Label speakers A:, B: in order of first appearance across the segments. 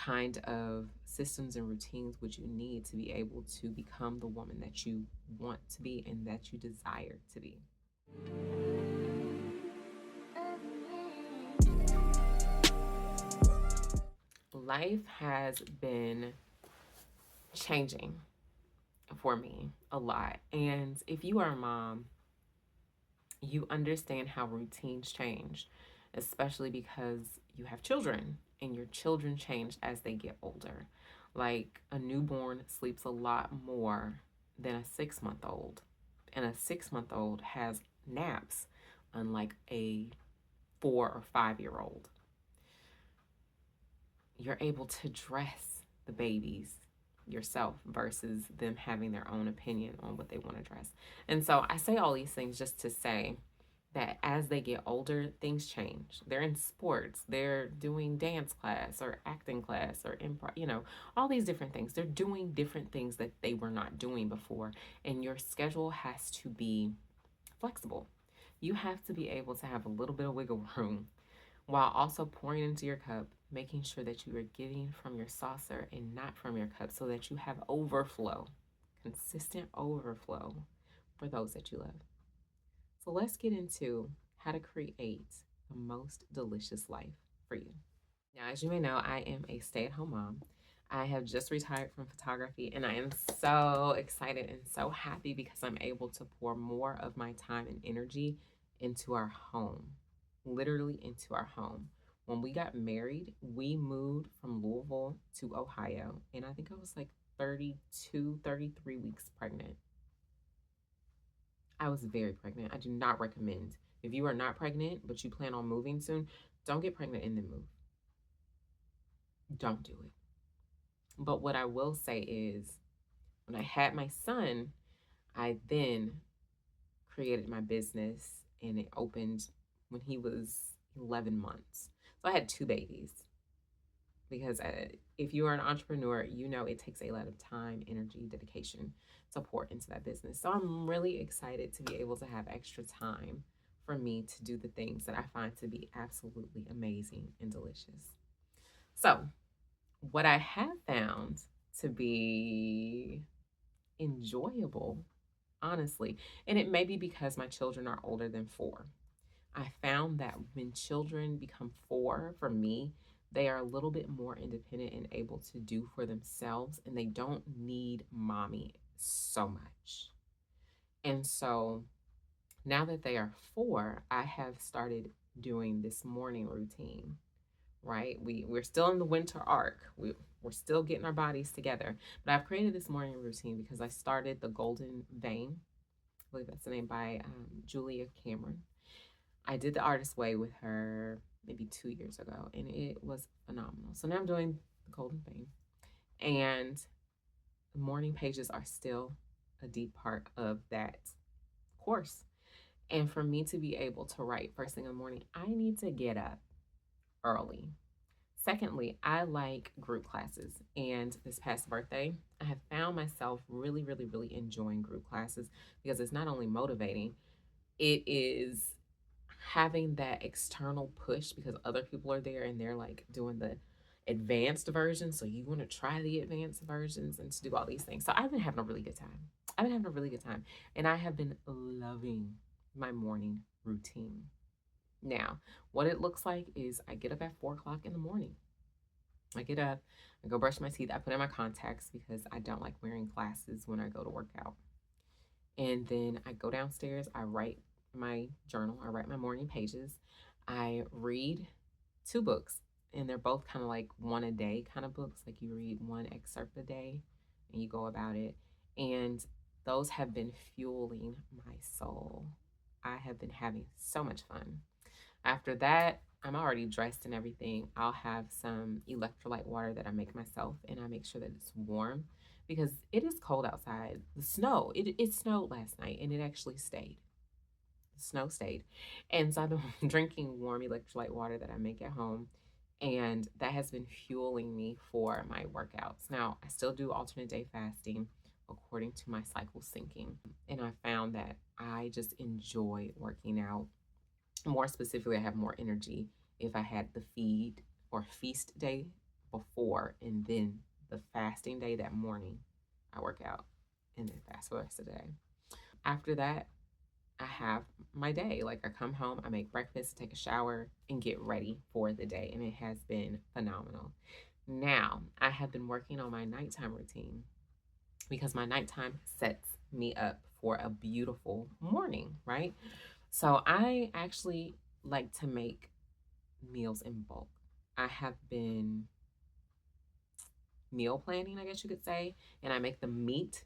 A: kind of systems and routines would you need to be able to become the woman that you want to be and that you desire to be? Life has been changing for me a lot. And if you are a mom, you understand how routines change, especially because you have children and your children change as they get older. Like a newborn sleeps a lot more than a 6 month old, and a 6 month old has naps, unlike a 4 or 5 year old. You're able to dress the babies yourself versus them having their own opinion on what they want to dress. And so I say all these things just to say that as they get older, things change. They're in sports, they're doing dance class or acting class or improv, all these different things. They're doing different things that they were not doing before. And your schedule has to be flexible. You have to be able to have a little bit of wiggle room while also pouring into your cup, making sure that you are getting from your saucer and not from your cup so that you have overflow, consistent overflow for those that you love. So let's get into how to create the most delicious life for you. Now, as you may know, I am a stay-at-home mom. I have just retired from photography, and I am so excited and so happy because I'm able to pour more of my time and energy into our home, literally into our home. When we got married, we moved from Louisville to Ohio, and I think I was like 32, 33 weeks pregnant. I was very pregnant. I do not recommend. If you are not pregnant, but you plan on moving soon, don't get pregnant and then move. Don't do it. But what I will say is, when I had my son, I then created my business and it opened when he was 11 months. So I had two babies because if you are an entrepreneur, you know it takes a lot of time, energy, dedication to pour into that business. So I'm really excited to be able to have extra time for me to do the things that I find to be absolutely amazing and delicious. So, what I have found to be enjoyable, honestly, and it may be because my children are older than 4. I found that when children become 4, for me, they are a little bit more independent and able to do for themselves, and they don't need mommy so much. And so now that they are 4, I have started doing this morning routine, right? We're still in the winter arc. We're still getting our bodies together. But I've created this morning routine because I started the Golden Vein. I believe that's the name by Julia Cameron. I did the Artist Way with her maybe 2 years ago, and it was phenomenal. So now I'm doing the Golden Vein, and the morning pages are still a deep part of that course. And for me to be able to write first thing in the morning, I need to get up early. Secondly, I like group classes. And this past birthday, I have found myself really, really, really enjoying group classes because it's not only motivating, it is having that external push because other people are there and they're like doing the advanced version. So you want to try the advanced versions and to do all these things. So I've been having a really good time. I've been having a really good time. And I have been loving my morning routine. Now, what it looks like is I get up at 4 o'clock in the morning. I get up, I go brush my teeth, I put in my contacts because I don't like wearing glasses when I go to work out. And then I go downstairs, I write my journal, I write my morning pages, I read 2 books, and they're both kind of like one a day kind of books, like you read one excerpt a day and you go about it. And those have been fueling my soul. I have been having so much fun. After that, I'm already dressed and everything. I'll have some electrolyte water that I make myself, and I make sure that it's warm because it is cold outside. The snow, it snowed last night, and it actually stayed. The snow stayed. And so I've been drinking warm electrolyte water that I make at home, and that has been fueling me for my workouts. Now, I still do alternate day fasting according to my cycle syncing, and I found that I just enjoy working out. More specifically, I have more energy if I had the feed or feast day before, and then the fasting day that morning, I work out and then fast for the rest of the day. After that, I have my day. Like I come home, I make breakfast, take a shower, and get ready for the day. And it has been phenomenal. Now, I have been working on my nighttime routine because my nighttime sets me up for a beautiful morning, right? So I actually like to make meals in bulk. I have been meal planning, I guess you could say, and I make the meat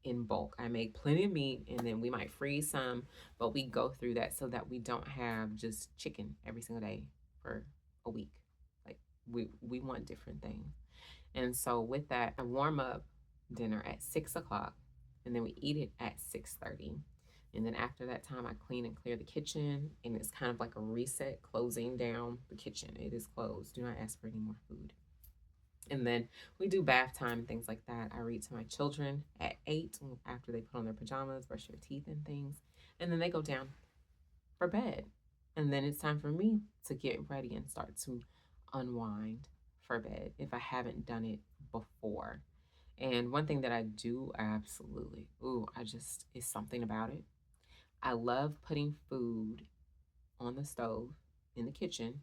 A: in bulk. I make plenty of meat and then we might freeze some, but we go through that so that we don't have just chicken every single day for a week. Like we want different things. And so with that, I warm up dinner at 6 o'clock and then we eat it at 6:30. And then after that time, I clean and clear the kitchen, and it's kind of like a reset, closing down the kitchen. It is closed. Do not ask for any more food. And then we do bath time and things like that. I read to my children at 8 after they put on their pajamas, brush their teeth and things. And then they go down for bed. And then it's time for me to get ready and start to unwind for bed if I haven't done it before. And one thing that I do absolutely, it's something about it. I love putting food on the stove in the kitchen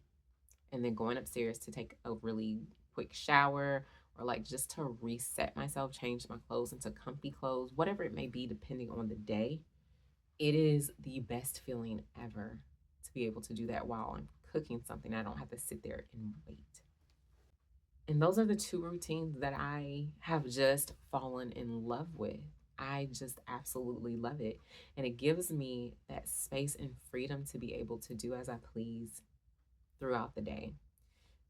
A: and then going upstairs to take a really quick shower or like just to reset myself, change my clothes into comfy clothes, whatever it may be, depending on the day. It is the best feeling ever to be able to do that while I'm cooking something. I don't have to sit there and wait. And those are the two routines that I have just fallen in love with. I just absolutely love it. And it gives me that space and freedom to be able to do as I please throughout the day.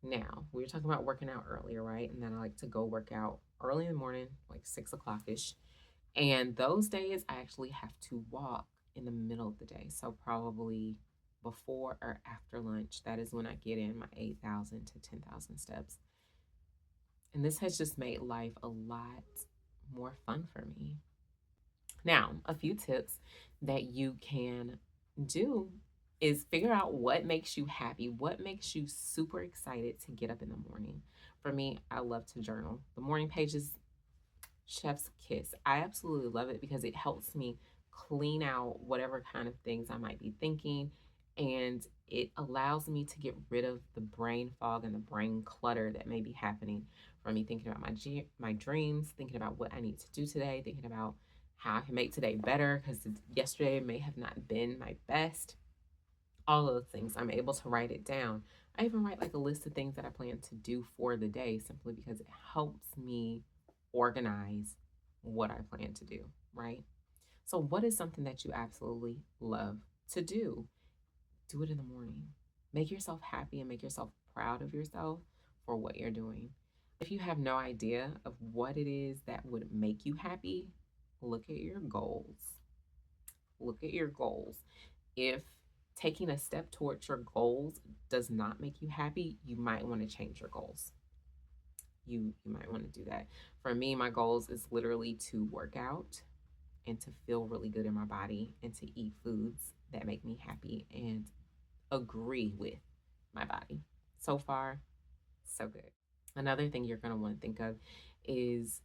A: Now, we were talking about working out earlier, right? And then I like to go work out early in the morning, like 6 o'clock ish. And those days, I actually have to walk in the middle of the day. So, probably before or after lunch, that is when I get in my 8,000 to 10,000 steps. And this has just made life a lot more fun for me. Now, a few tips that you can do is figure out what makes you happy, what makes you super excited to get up in the morning. For me, I love to journal. The morning pages, chef's kiss. I absolutely love it because it helps me clean out whatever kind of things I might be thinking, and it allows me to get rid of the brain fog and the brain clutter that may be happening from me thinking about my dreams, thinking about what I need to do today, thinking about how I can make today better because yesterday may have not been my best. All of those things, I'm able to write it down. I even write like a list of things that I plan to do for the day simply because it helps me organize what I plan to do, right? So, what is something that you absolutely love to do? Do it in the morning. Make yourself happy and make yourself proud of yourself for what you're doing. If you have no idea of what it is that would make you happy, look at your goals. Look at your goals. If taking a step towards your goals does not make you happy, you might want to change your goals. You might want to do that. For me, my goals is literally to work out and to feel really good in my body and to eat foods that make me happy and agree with my body. So far, so good. Another thing you're going to want to think of is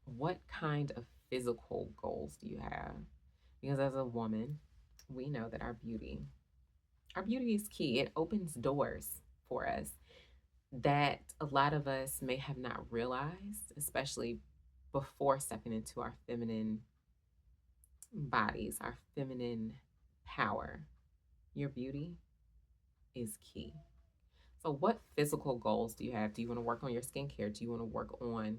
A: what kind of physical goals do you have? Because as a woman, we know that our beauty is key. It opens doors for us that a lot of us may have not realized, especially before stepping into our feminine bodies, our feminine power. Your beauty is key. So, what physical goals do you have? Do you want to work on your skincare? Do you want to work on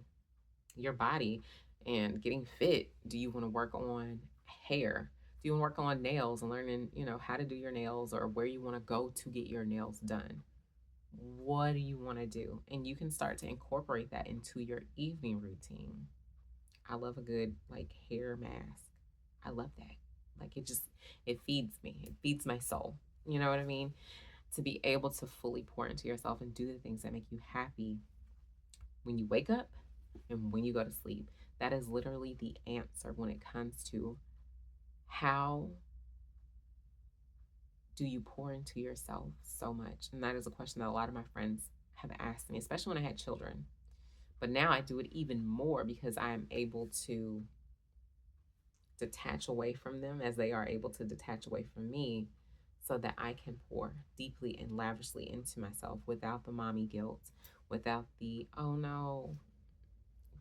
A: your body and getting fit? Do you want to work on hair? Do you want to work on nails and learning, how to do your nails or where you want to go to get your nails done? What do you want to do? And you can start to incorporate that into your evening routine. I love a good like hair mask. I love that. Like it feeds me. It feeds my soul. You know what I mean? To be able to fully pour into yourself and do the things that make you happy when you wake up and when you go to sleep. That is literally the answer when it comes to how do you pour into yourself so much? And that is a question that a lot of my friends have asked me, especially when I had children. But now I do it even more because I am able to detach away from them as they are able to detach away from me, so that I can pour deeply and lavishly into myself without the mommy guilt, without the, oh no,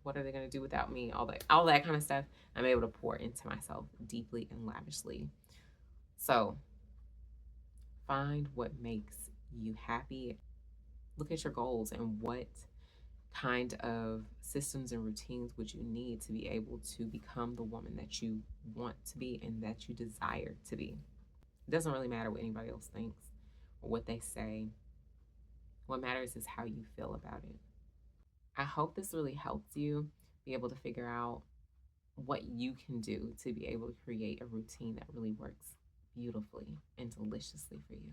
A: what are they going to do without me? All that kind of stuff. I'm able to pour into myself deeply and lavishly. So find what makes you happy. Look at your goals and what kind of systems and routines would you need to be able to become the woman that you want to be and that you desire to be. It doesn't really matter what anybody else thinks or what they say. What matters is how you feel about it. I hope this really helped you be able to figure out what you can do to be able to create a routine that really works beautifully and deliciously for you.